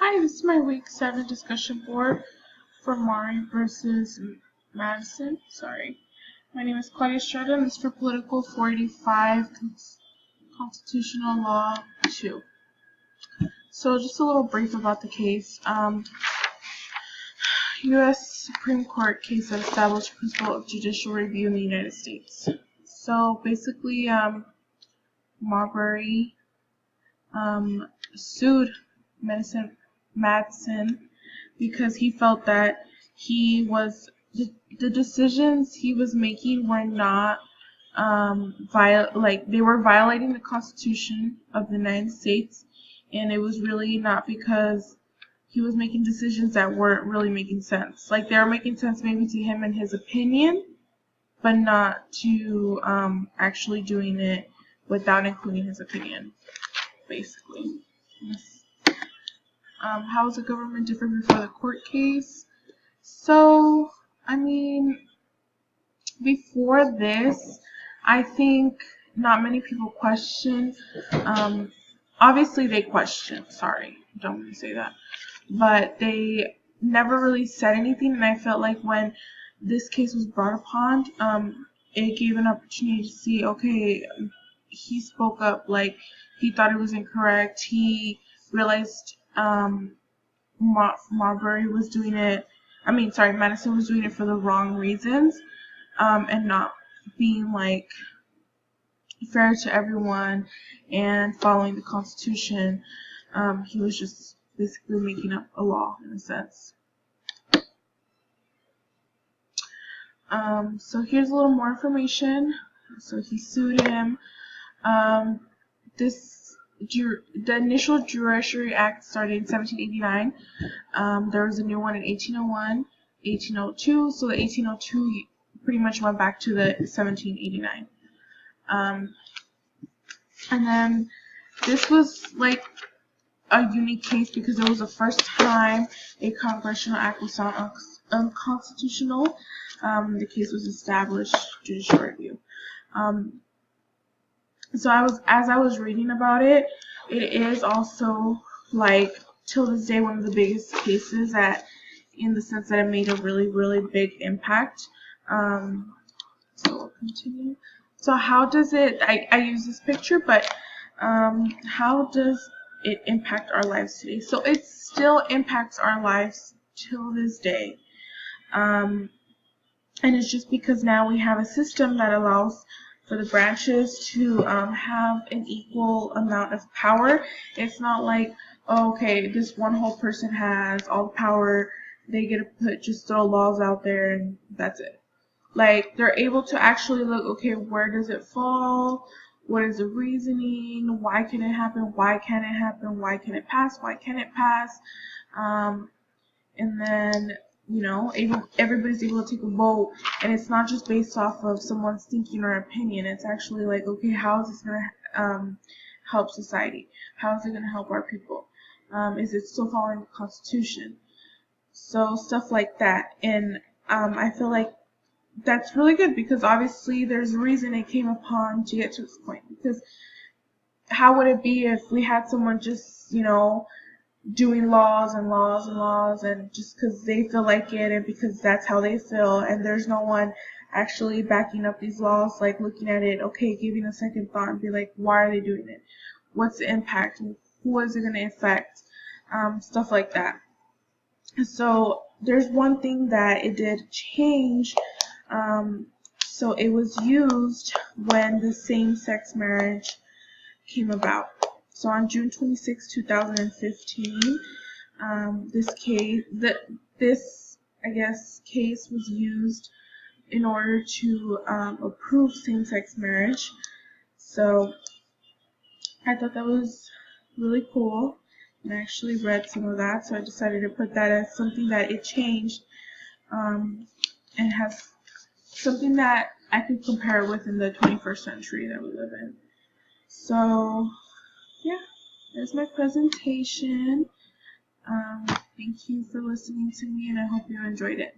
Hi, this is my week 7 discussion board for Mari versus Madison. Sorry. My name is Claudia Estrada and this is for Political 485 Constitutional Law 2. So just a little brief about the case. U.S. Supreme Court case that established principle of judicial review in the United States. So basically, Marbury sued Madison because he felt that the decisions he was making were not they were violating the Constitution of the United States, and it was really not because he was making decisions that weren't really making sense. Like, they were making sense maybe to him and his opinion, but not to actually doing it without including his opinion, basically. How is the government different before the court case? So, I mean, before this, I think not many people question. Obviously, they question. Sorry, don't want to say that. But they never really said anything, and I felt like when this case was brought upon, it gave an opportunity to see, okay, he spoke up, like, he thought it was incorrect. He realized Marbury was doing it. Madison was doing it for the wrong reasons, and not being like fair to everyone and following the Constitution. He was just basically making up a law in a sense. So here's a little more information. So he sued him. The initial Judiciary Act started in 1789. There was a new one in 1801, 1802. So the 1802 pretty much went back to the 1789. And then this was like a unique case because it was the first time a congressional act was found unconstitutional. The case was established judicial review. So as I was reading about it, it is also, like, till this day, one of the biggest cases in the sense that it made a really, really big impact. So we'll continue. So how does it, I use this picture, but how does it impact our lives today? So it still impacts our lives till this day. And it's just because now we have a system that allows for the branches to have an equal amount of power. It's not like, oh, okay, this one whole person has all the power, they get to just throw laws out there and that's it. Like, they're able to actually look, okay, where does it fall? What is the reasoning? Why can it happen? Why can't it happen? Why can it pass? Why can't it pass? And then, everybody's able to take a vote, and it's not just based off of someone's thinking or opinion. It's actually like, okay, how is this going to help society? How is it going to help our people? Is it still following the Constitution? So stuff like that. And I feel like that's really good because obviously there's a reason it came upon to get to this point. Because how would it be if we had someone just, doing laws and laws and laws, and just because they feel like it and because that's how they feel, and there's no one actually backing up these laws, like looking at it, okay, giving a second thought and be like, why are they doing it? What's the impact? Who is it going to affect? Stuff like that. So there's one thing that it did change. So it was used when the same-sex marriage came about. So on June 26, 2015, this case was used in order to approve same-sex marriage. So I thought that was really cool, and I actually read some of that. So I decided to put that as something that it changed, and has something that I could compare with in the 21st century that we live in. So yeah, there's my presentation. Thank you for listening to me, and I hope you enjoyed it.